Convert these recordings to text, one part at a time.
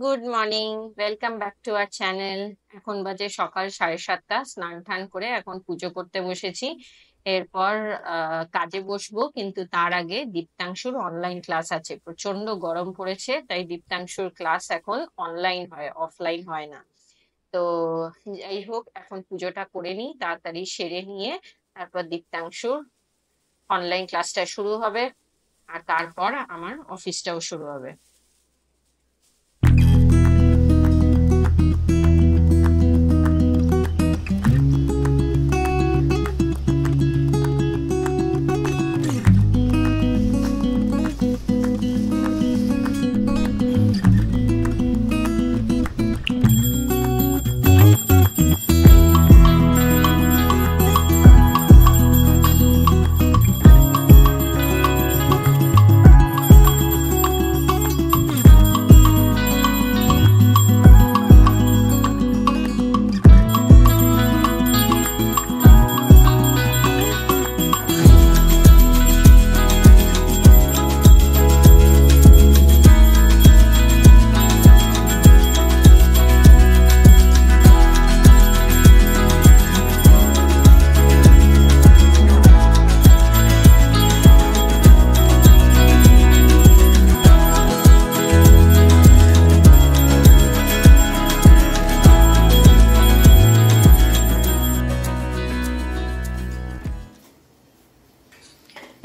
Good morning, welcome back to our channel. এখন বাজে সকাল 7:30। স্নান টান করে এখন পুজো করতে বসেছি। এরপর কাজে বসবো, কিন্তু তার আগে দীপ্তাংশুর অনলাইন ক্লাস আছে। প্রচন্ড গরম পড়েছে, তাই দীপ্তাংশুর ক্লাস এখন অনলাইন হয়, অফলাইন হয় না। তো যাই হোক, এখন পুজোটা করে নিই, তাড়াতাড়ি সেরে নিয়ে তারপর দীপ্তাংশুর অনলাইন ক্লাসটা শুরু হবে, আর তারপর আমার অফিসটাও শুরু হবে।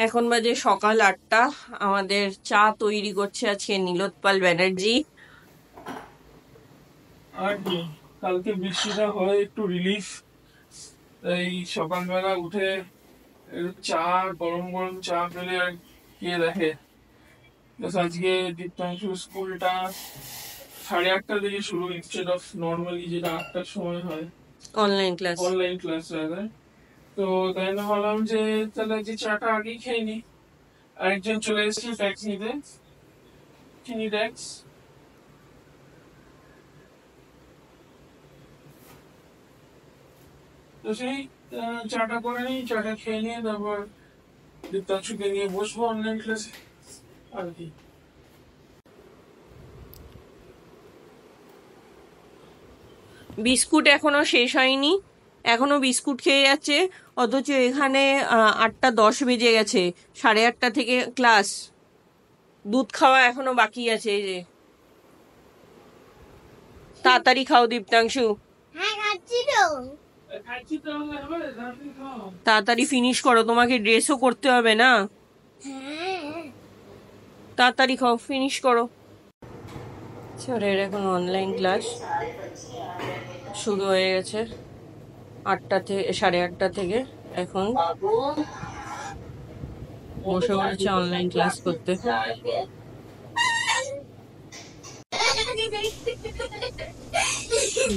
এখন বাজে সকাল 8টা। আমাদের চা তৈরি করছে আজকে নীলোৎপল ব্যানার্জি। আর কি, কালকে বৃষ্টিটা হয় একটু রিলিফ, এই সকালবেলা উঠে একটু চা, গরম গরম চা পেলে আর কে দেখে। আজকে দীপ্তাংশু স্কুলটা 8:30 থেকে শুরু, ইনস্টেড অফ নর্মালি যেটা 8টার সময় হয় অনলাইন ক্লাস। তো তাই না, ভাবলাম যে তাহলে যে চাটা আগেই খেয়ে নি। আরেকজন চলে এসেছে ট্যাক্স নিতে, চিনি ট্যাক্স। তো সেই চাটা করে নিই, চাটা খেয়ে নিয়ে তারপর দীপ্তাংশুকে নিয়ে বসবো অনলাইন ক্লাসে আর কি। বিস্কুট এখনো শেষ হয়নি, এখনো বিস্কুট খেয়ে যাচ্ছে, অথচ এখানে 8টা 10 বেজে গেছে। 8:30 থেকে ক্লাস, দুধ খাওয়া এখনো বাকি আছে। এই যে তাড়াতাড়ি খাও দীপ্তাংশু, তাড়াতাড়ি ফিনিশ করো, তোমাকে ড্রেসও করতে হবে না। তাড়াতাড়ি খাও, ফিনিশ করো। স্যারের এখন অনলাইন ক্লাস শুরু হয়ে গেছে 8টা থেকে, 8:30 থেকে। এখন বসে পড়েছে অনলাইন ক্লাস করতে।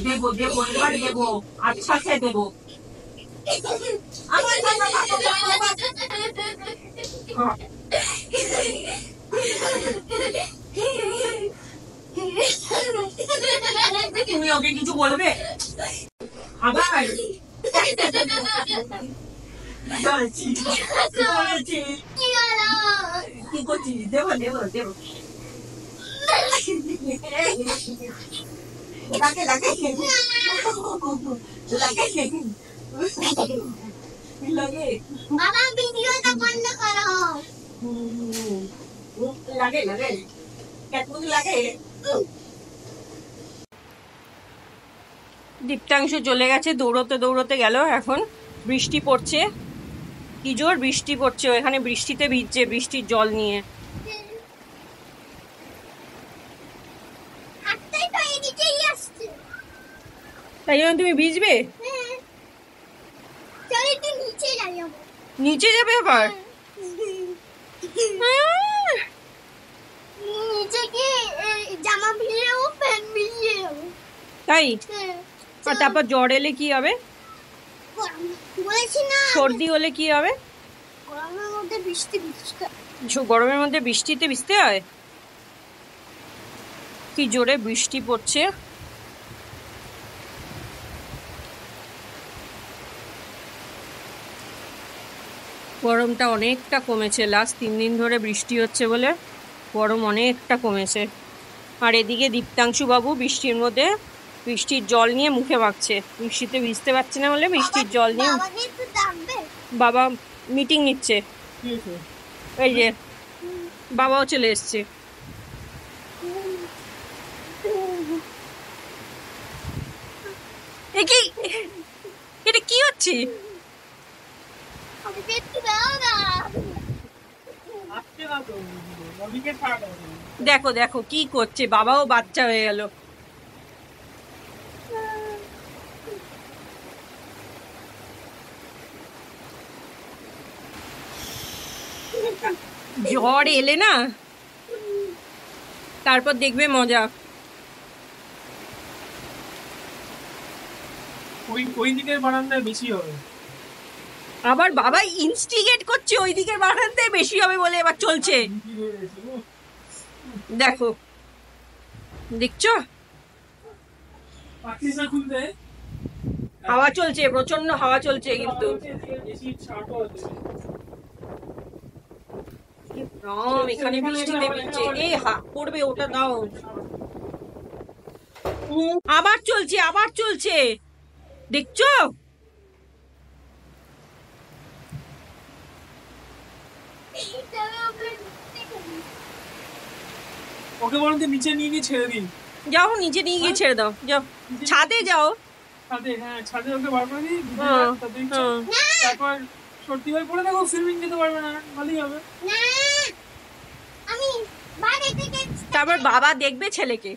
দেবো দেবো, এবার দেবো, আচ্ছা সে দেবো। তুমি ওকে কিছু বলবে আবার? কি করছিস? দেবো দেবো দেবো, লাগে লাগে লাগে বাবা ভিডিওটা বন্ধ করো। লাগে লাগে কেটমুখ লাগে। দীপ্তাংশু চলে গেছে, দৌড়তে দৌড়তে গেল। এখন বৃষ্টি পড়ছে, কি জোর বৃষ্টি পড়ছে। এখানে বৃষ্টিতে ভিজছে, বৃষ্টির জল নিয়ে। তাই জন্য তুমি ভিজবে? নিচে যাবে আবার? তাই? আর তারপর জ্বর এলে কি হবে? সর্দি হলে কি হবে? গরমের মধ্যে বৃষ্টিতে ভিজতে হয়। কি জোরে বৃষ্টি পড়ছে। গরমটা অনেকটা কমেছে, লাস্ট 3 দিন ধরে বৃষ্টি হচ্ছে বলে গরম অনেকটা কমেছে। আর এদিকে দীপ্তাংশু বাবু বৃষ্টির মধ্যে বৃষ্টির জল নিয়ে মুখে মাখছে। বৃষ্টিতে ভিজতে পারছে না বলে বৃষ্টির জল নিয়ে বাবাকে একটু ডাকবে। বাবা মিটিং নিচ্ছে। এই যে বাবাও চলে এসছে। কি এটা কি হচ্ছে? আমাকে একটু দাও না। দেখো দেখো কি করছে, বাবাও বাচ্চা হয়ে গেল। ঝড় এলে না তারপর দেখবে মজা। ওই দিকের বারান্দায় বেশি হবে। আবার বাবা ইনস্টিগেট করছে ওই দিকের বারান্দায় বেশি হবে বলে, এবার চলছে দেখো, দেখছো হাওয়া চলছে, প্রচন্ড হাওয়া চলছে কিন্তু। এখানে বৃষ্টিতে ভিজছে, এই পড়বে ওটা দাও। আবার চলছে আবার চলছে, দেখছো? ওকে বলুন নিচে নিয়ে গিয়ে ছেড়ে দিন। যাও নিচে নিয়ে গিয়ে ছেড়ে দাও, যাও ছাদে যাও। ছাদে, হ্যাঁ ছাদে ওকে বার করে দিই। তারপর সত্যি হয়ে পড়ে দেখো সুইমিং যেতে পারবে না, ভালোই হবে। আমি বাইরে থেকে তারপর বাবা দেখবে ছেলেকে,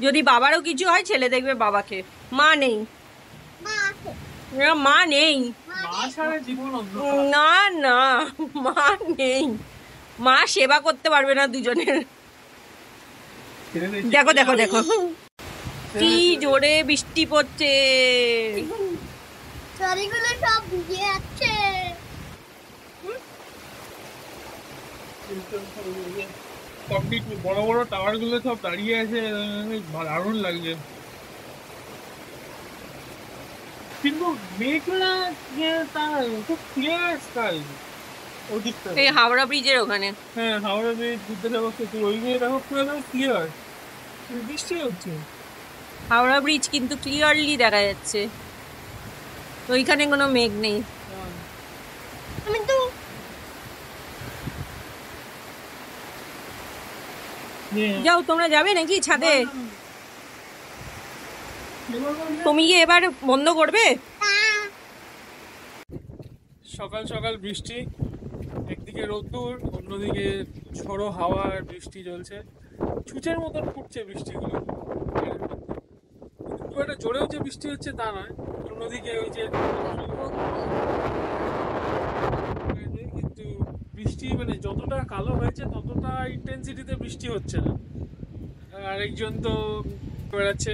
যদি বাবারও কিছু হয় ছেলে দেখবে বাবাকে। মা নেই, মা আছে। মা নেই, মা ছাড়া জীবন অন্ধকার। না না মা নেই, মা সেবা করতে পারবে না দুজনের। দেখো দেখো দেখো কি জোরে বৃষ্টি পড়ছে, শাড়িগুলো সব ভিজে যাচ্ছে। বড় বড় টাওয়ার গুলো সব দাঁড়িয়ে আছে, দারুণ লাগছে। কিন্তু মেঘলা খুব ক্লিয়ার স্কাই ওদিকটা। এই হাওড়া ব্রিজের ওখানে, হ্যাঁ হাওড়া ব্রিজ, বিদ্যাসাগর সেতু, ওইগুলো দেখো পুরো একদম ক্লিয়ার, বৃষ্টি হচ্ছে। হাওড়া ব্রিজ কিন্তু ক্লিয়ারলি দেখা যাচ্ছে, ওইখানে কোনো মেঘ নেই। আমি তো যাও তোমরা যাবে নাকি ছাদে? তুমি কি এবার বন্ধ করবে? সকাল সকাল বৃষ্টি, একদিকে রোদ্দুর, অন্যদিকে ঝোড়ো হাওয়া আর বৃষ্টি চলছে। ছুঁচের মতন ফুটছে বৃষ্টিগুলো, খুব একটা জোরেও যে বৃষ্টি হচ্ছে তা নয়। অন্যদিকে ওই যে কিন্তু বৃষ্টি মানে যতটা কালো হয়েছে ততটা ইন্টেন্সিটিতে বৃষ্টি হচ্ছে না। আরেকজন তো বেড়াচ্ছে,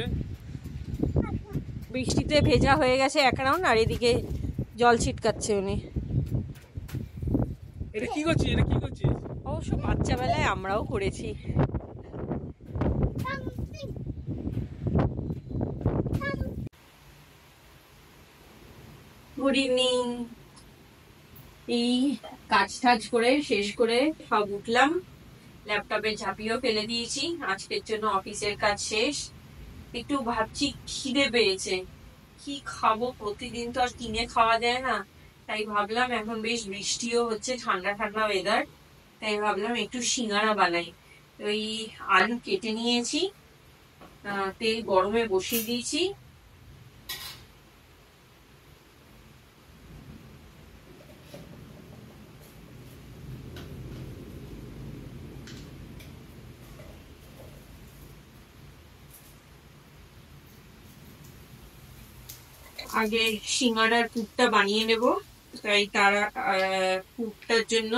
বৃষ্টিতে ভেজা হয়ে গেছে এক রাউন্ড, আর এদিকে জল ছিটকাচ্ছে উনি। এটা কি করছিস, এটা কি করছিস? অবশ্য বাচ্চা বেলায় আমরাও করেছি। Good evening. এই কাজ টাজ করে শেষ করে সব উঠলাম, ল্যাপটপে ঝাঁপিয়েও ফেলে দিয়েছি, আজকের জন্য অফিসের কাজ শেষ। একটু ভাবছি খিদে পেয়েছে, কি খাবো, প্রতিদিন তো আর কিনে খাওয়া যায় না। তাই ভাবলাম এখন বেশ বৃষ্টিও হচ্ছে, ঠান্ডা ঠান্ডা ওয়েদার, তাই ভাবলাম একটু সিঙ্গারা বানাই। ওই আলু কেটে নিয়েছি, তেল গরমে বসিয়ে দিয়েছি, আগে সিঙ্গারার পুরটা বানিয়ে নেব। তাই তারা পুরটার জন্য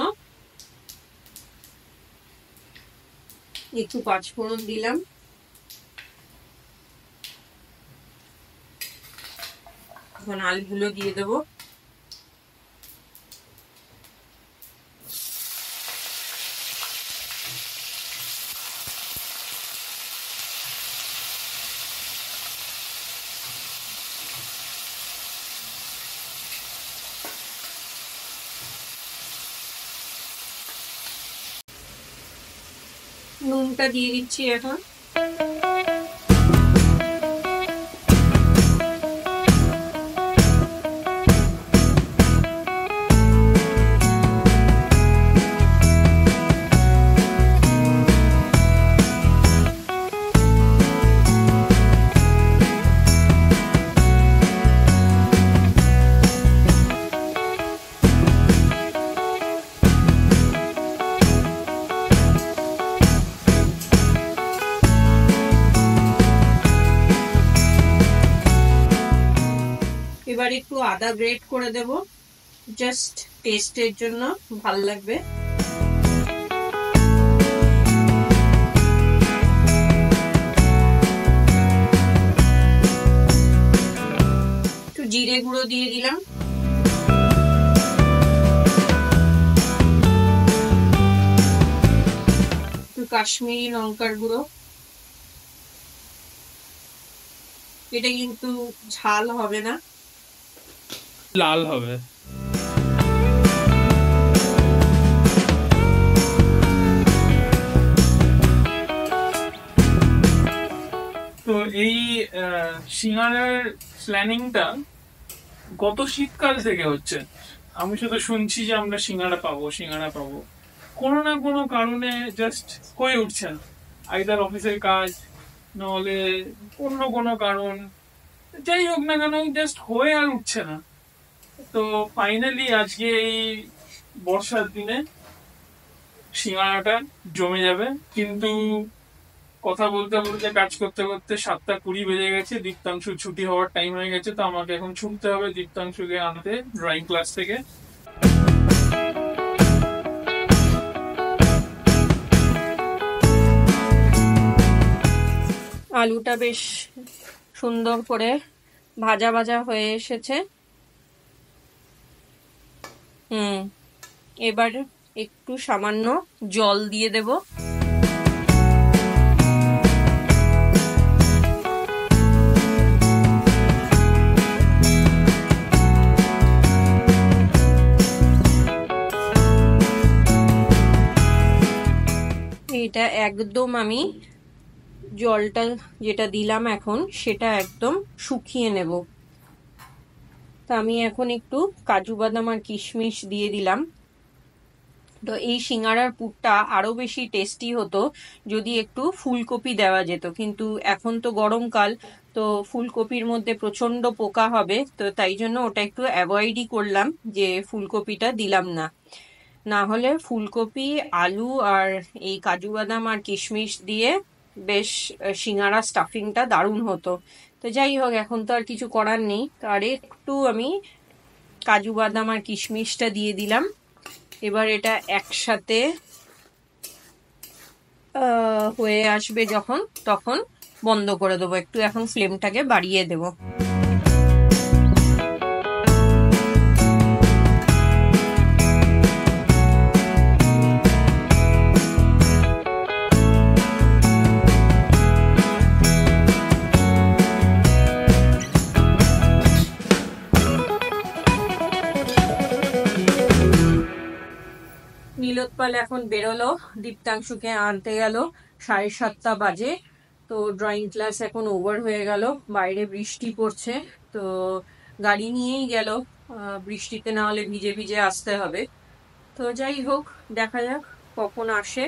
একটু পাঁচফোড়ন দিলাম, এখন আলুগুলো দিয়ে দেবো। নুনটা দিয়ে দিচ্ছি এখন। এবার একটু আদা গ্রেট করে দেব, জাস্ট টেস্টের জন্য, ভাল লাগবে। একটু জিরে গুঁড়ো দিয়ে দিলাম, একটু কাশ্মীরি লঙ্কার গুঁড়ো। এটা কিন্তু ঝাল হবে না, লাল হবে। তো এই সিঙ্গারার প্ল্যানিংটা গত শীতকাল থেকে হচ্ছে। আমি শুধু শুনছি যে আমরা সিঙ্গারা পাবো, কোনো না কোনো কারণে জাস্ট হয়ে উঠছে না। আইদার অফিসের কাজ, নাহলে অন্য কোনো কারণ, যাই হোক না কেন জাস্ট হয়ে আর উঠছে না। তো ফাইনালি আজকে এই বর্ষার দিনে সিঙ্গারাটা জমে যাবে। কিন্তু কথা বলতে বলতে, কাজ করতে করতে 7:20 বেজে গেছে, দীপ্তাংশু ছুটি হওয়ার টাইম হয়ে গেছে। তো আমাকে এখন ছুটতে হবে দীপ্তাংশুকে আনতে ড্রয়িং ক্লাস থেকে। আলুটা বেশ সুন্দর করে ভাজা ভাজা হয়ে এসেছে। এবার একটু সামান্য জল দিয়ে দেব। এটা একদম আমি জলটা যেটা দিলাম এখন সেটা একদম শুকিয়ে নেব। তো আমি এখন একটু কাজু বাদাম আর কিশমিশ দিয়ে দিলাম। তো এই সিঙ্গারার পুরটা আরো বেশি টেস্টি হতো যদি একটু ফুলকপি দেওয়া যেত, কিন্তু এখন তো গরমকাল, তো ফুলকপির মধ্যে প্রচন্ড পোকা হবে, তো তাই জন্য ওটা একটু অ্যাভয়েডই করলাম, যে ফুলকপিটা দিলাম না। না হলে ফুলকপি, আলু আর এই কাজু বাদাম আর কিশমিশ দিয়ে বেশ সিঙ্গারা স্টাফিংটা দারুণ হতো। তো যাই হোক, এখন তো আর কিছু করার নেই। তো আর একটু আমি কাজু বাদাম আর কিশমিশটা দিয়ে দিলাম। এবার এটা একসাথে হয়ে আসবে যখন, তখন বন্ধ করে দেবো। একটু এখন ফ্লেমটাকে বাড়িয়ে দেবো। নীলোৎপল এখন বেরোলো, দীপ্তাংশুকে আনতে গেল, 7:30 বাজে। তো ড্রয়িং ক্লাস এখন ওভার হয়ে গেল, বাইরে বৃষ্টি পড়ছে, তো গাড়ি নিয়েই গেল, বৃষ্টিতে না হলে ভিজে ভিজে আসতে হবে। তো যাই হোক, দেখা যাক কখন আসে।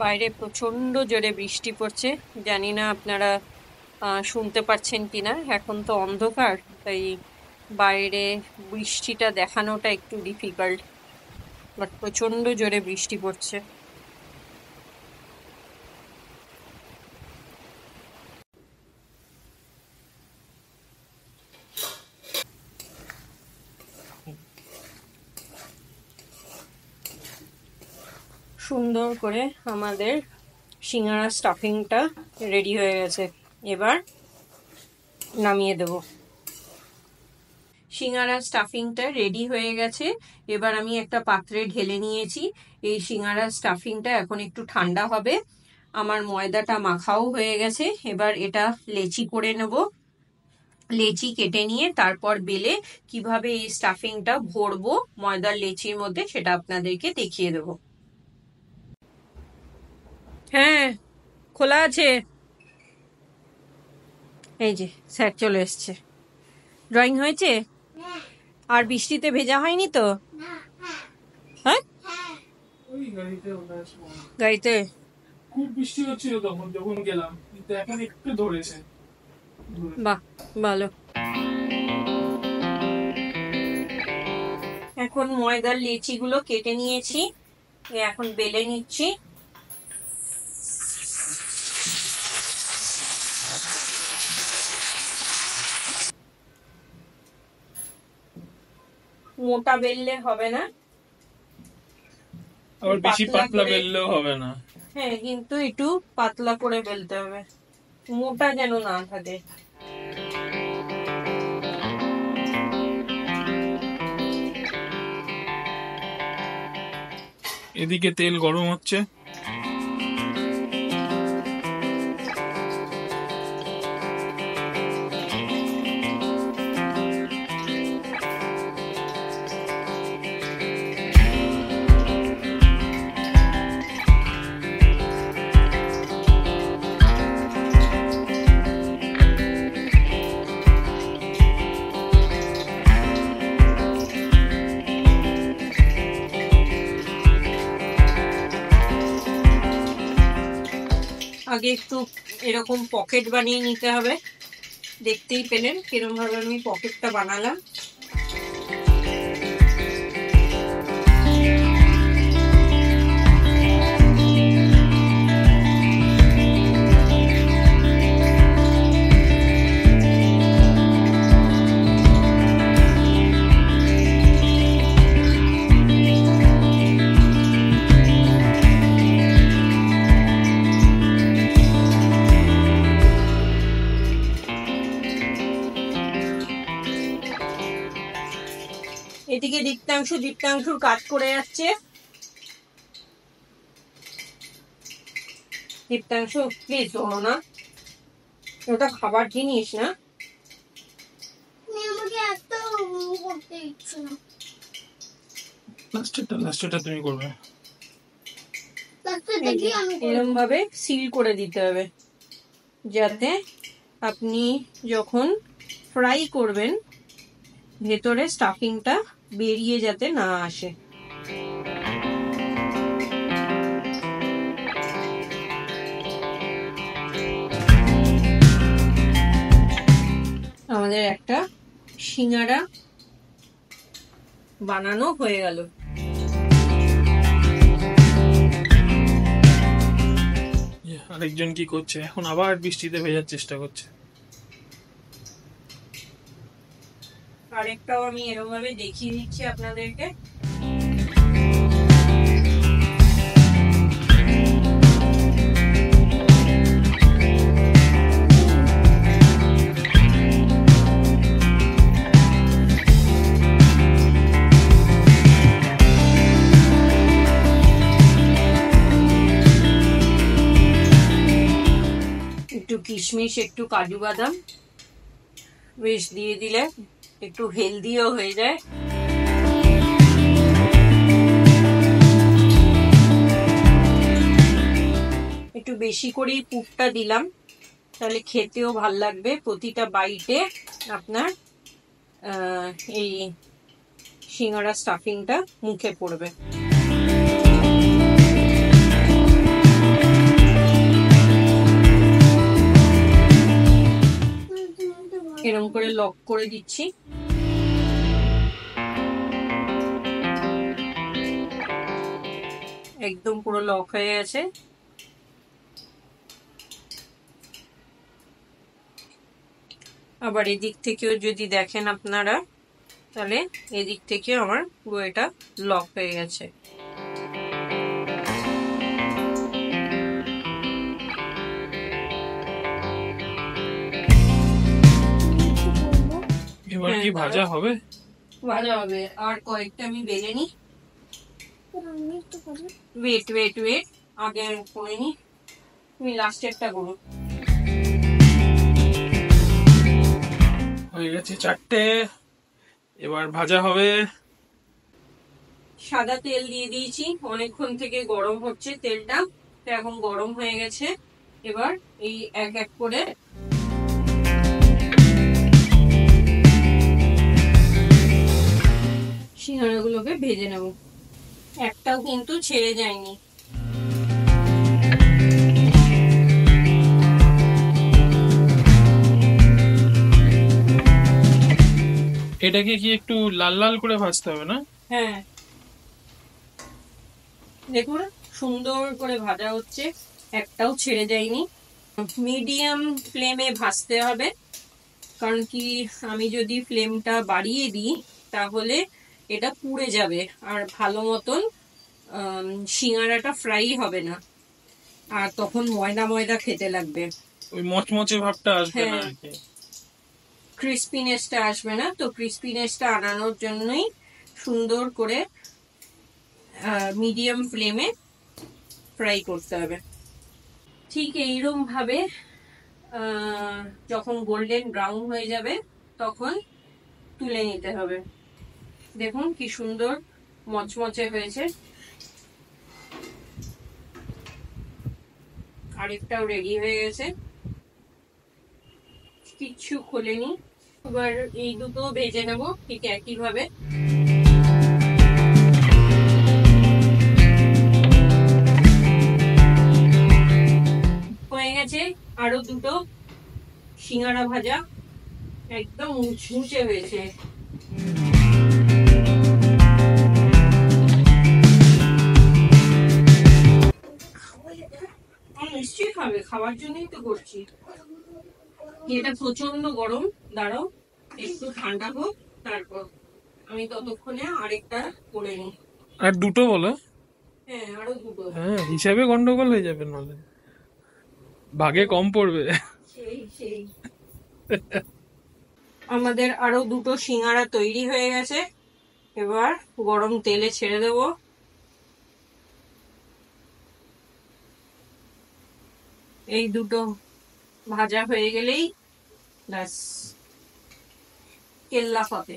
বাইরে প্রচন্ড জোরে বৃষ্টি পড়ছে, জানি না আপনারা শুনতে পাচ্ছেন কিনা। এখন তো অন্ধকার, তাই বাইরে বৃষ্টিটা দেখানোটা একটু ডিফিকাল্ট, বাট প্রচন্ড জোরে বৃষ্টি পড়ছে। সুন্দর করে আমাদের সিঙ্গারা স্টাফিংটা রেডি হয়ে গেছে, এবার নামিয়ে দেব। সিঙ্গারা স্টাফিংটা রেডি হয়ে গেছে, এবার আমি একটা পাত্রে ঢেলে নিয়েছি। এই সিঙ্গারা স্টাফিংটা এখন একটু ঠান্ডা হবে। আমার ময়দাটা মাখাও হয়ে গেছে, এবার এটা লেচি করে নেব। লেচি কেটে নিয়ে তারপর বেলে কিভাবে এই স্টাফিংটা ভরবো ময়দার লেচির মধ্যে, সেটা আপনাদেরকে দেখিয়ে দেব। হ্যাঁ, খোলা আছে। এই যে স্যার চলে এসছে। ড্রয়িং হয়েছে? আর বৃষ্টিতে ভেজা হয়নি তো? হ্যাঁ, গাড়িতে খুব বৃষ্টি হচ্ছিল তখন যখন গেলাম, কিন্তু এখন একটু ধরেছে। বাহ, ভালো। এখন ময়দার লেচিগুলো কেটে নিয়েছি, এখন বেলে নিচ্ছি। মোটা বেললে হবে না, আবার বেশি পাতলা পাতলা করে। বেললেও হবে না। হ্যাঁ, কিন্তু একটু পাতলা করে বেলতে হবে, মোটা যেন না থাকে। এদিকে তেল গরম হচ্ছে। আগে একটু এরকম পকেট বানিয়ে নিতে হবে, দেখতেই পেলেন কিরকম ভাবে আমি পকেটটা বানালাম। এদিকে দীপ্তাংশুর কাজ করে যাচ্ছে। দীপ্তাংশু প্লিজ ধরো না, ওটা খাবার জিনিস না। আমাকে এত করতে ইচ্ছে না। লাস্টেরটা তুমি করবে। লাস্টে দেখি আমি এরকম ভাবে সিল করে দিতে হবে, যাতে আপনি যখন ফ্রাই করবেন ভেতরে স্টাফিংটা বেরিয়ে যাতে না আসে। আমাদের একটা সিঙ্গারা বানানো হয়ে গেল। আরেকজন কি করছে এখন, আবার বৃষ্টিতে ভেজার চেষ্টা করছে। আরেকটাও আমি এরকম ভাবে দেখিয়ে দিচ্ছি আপনাদেরকে। একটু কিশমিশ, একটু কাজু বাদাম বেশ দিয়ে দিলে একটু হেলদিও হয়ে যায়। একটু বেশি করেই পুরটা দিলাম, তাহলে খেতেও ভাল লাগবে, প্রতিটা বাইটে আপনার এই সিঙ্গারা স্টাফিংটা মুখে পড়বে। এরকম করে লক করে দিচ্ছি। একদম পুরো লক হয়ে গেছে। আবার এদিক থেকেও যদি দেখেন আপনারা, তাহলে এদিক থেকে আমার পুরো এটা লক হয়ে গেছে। এবার কি ভাজা হবে? ভাজা হবে, আর কয়েকটা আমি বেলে নি। একটু করবো। ওয়েট ওয়েট ওয়েট, আগে করে নি, তুমি লাস্টেরটা করো। হয়ে গেছে 4টে, এবার ভাজা হবে। সাদা তেল দিয়ে দিয়েছি, অনেকক্ষণ থেকে গরম হচ্ছে তেলটা, তো এখন গরম হয়ে গেছে। এবার এই এক এক করে সিঙ্গারাগুলোকে ভেজে নেব, একটাও কিন্তু ছেড়ে যায়নি। এটাকে কি একটু লাল লাল করে ভাজতে হবে না? হ্যাঁ, দেখুন সুন্দর করে ভাজা হচ্ছে, একটাও ছেড়ে যায়নি। মিডিয়াম ফ্লেমে ভাজতে হবে, কারণ কি আমি যদি ফ্লেমটা বাড়িয়ে দিই তাহলে এটা পুড়ে যাবে আর ভালো মতন সিঙ্গারাটা ফ্রাই হবে না, আর তখন ময়দা ময়দা খেতে লাগবে। ওই মচমচে ভাবটা আসবে না হ্যাঁ, আর কি। ক্রিস্পিনেসটা আসবে না। তো ক্রিস্পিনেসটা আনানোর জন্যই সুন্দর করে মিডিয়াম ফ্লেমে ফ্রাই করতে হবে। ঠিক এইরকম ভাবে যখন গোল্ডেন ব্রাউন হয়ে যাবে তখন তুলে নিতে হবে। দেখুন কি সুন্দর মচমচে হয়েছে। আরেকটাও রেডি হয়ে গেছে, কিচ্ছু খোলেনি। এবার এই দুটো ভেজে নেব ঠিক একই ভাবে। হয়ে গেছে আরো দুটো সিঙ্গারা ভাজা, একদম মুচমুচে হয়েছে। নিশ্চয়ই খাবে, খাওয়ার জন্যই তো করছি। এটা প্রচন্ড গরম, দাঁড়াও একটু ঠান্ডা হোক তারপর আমি ততক্ষণে আরেকটা করে নিই। আর দুটো বলো। হ্যাঁ, আরো দুটো। হ্যাঁ, হিসাবে গন্ডগোল হয়ে যাবে, নাহলে ভাগে কম পড়বে। সেই সেই আমাদের আরো দুটো সিঙ্গারা তৈরি হয়ে গেছে। এবার গরম তেলে ছেড়ে দেব। এই দুটো ভাজা হয়ে গেলেই ব্যাস কেল্লা ফতে।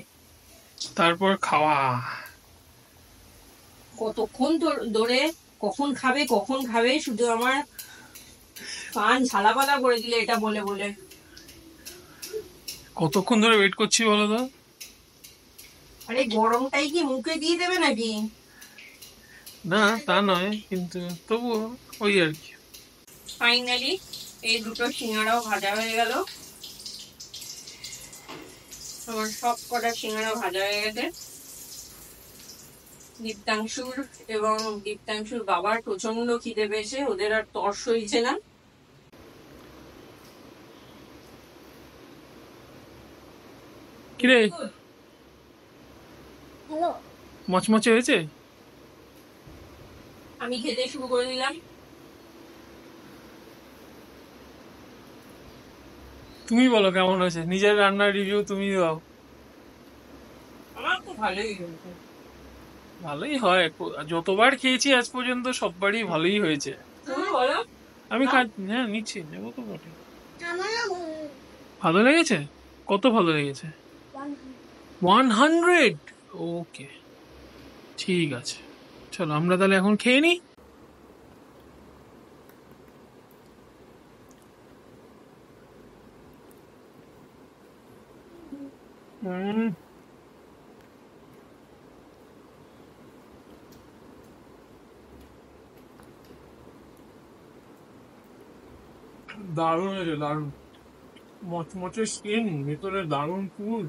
তারপর খাওয়া। কতক্ষণ ধরে কখন খাবে কখন খাবে, শুধু আমার কান ঝালাপালা করে দিলে এটা বলে বলে। কতক্ষণ ধরে ওয়েট করছি বলো তো? আরে গরমটাই কি মুখে দিয়ে দেবে নাকি? না তা নয়, কিন্তু তবুও ওই আর কি। ফাইনালি এই দুটো সিঙ্গারাও ভাজা হয়ে গেল। আমার সব কটা সিঙ্গারা ভাজা হয়ে গেছে। দীপ্তাংশুর এবং দীপ্তাংশুর বাবার প্রচন্ড খিদে পেয়েছে, ওদের আর তর্স হইছে না। কিরে, হ্যালো, মচমচে হয়েছে? আমি খেতে শুরু করে দিলাম। তুমি বলো কেমন হয়েছে, নিজের রান্নার রিভিউ তুমি দাও। আমার তো ভালোই হয়েছে। ভালোই হয়, যতবার খেয়েছি আজ পর্যন্ত সববারই ভালোই হয়েছে। তুমি বলো। আমি হ্যাঁ নিচ্ছি, নেবো তো বটে। আমারও ভালো লেগেছে? কত ভালো লেগেছে? 100? ওকে, ঠিক আছে, চলো আমরা তাহলে এখন খেয়ে নিই। দারুণ হয়েছে, দারুণ। মচমচে স্কিন, ভেতরে দারুণ ফুল,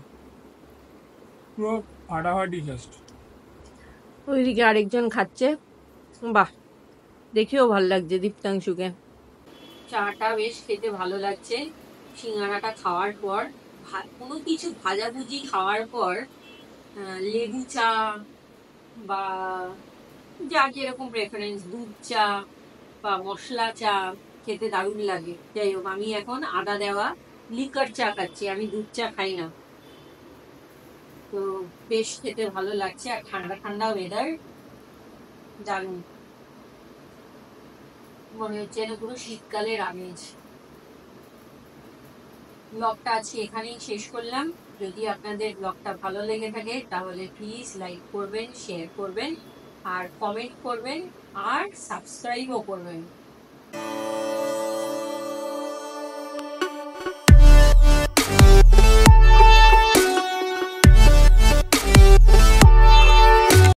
পুরো ফাটাফাটি জাস্ট। ওইদিকে আরেকজন খাচ্ছে, বাহ দেখেও ভালো লাগছে দীপ্তাংশুকে। চাটা বেশ খেতে ভালো লাগছে। সিঙ্গারাটা খাওয়ার পর কোনো কিছু ভাজাভুজি খাওয়ার পর লেবু চা বা যার যেরকম প্রেফারেন্স, দুধ চা বা মশলা চা খেতে দারুণ লাগে। যাই হোক, আমি এখন আদা দেওয়া লিকার চা খাচ্ছি, আমি দুধ চা খাই না। তো বেশ খেতে ভালো লাগছে, আর ঠান্ডা ঠান্ডা ওয়েদার, দারুণ মনে হচ্ছে যেন পুরো শীতকালের আমেজ। ব্লগটা আজকে এখানেই শেষ করলাম। যদি আপনাদের ব্লগটা ভালো লেগে থাকে তাহলে প্লিজ লাইক করবেন, শেয়ার করবেন, আর কমেন্ট করবেন, আর সাবস্ক্রাইবও করবেন।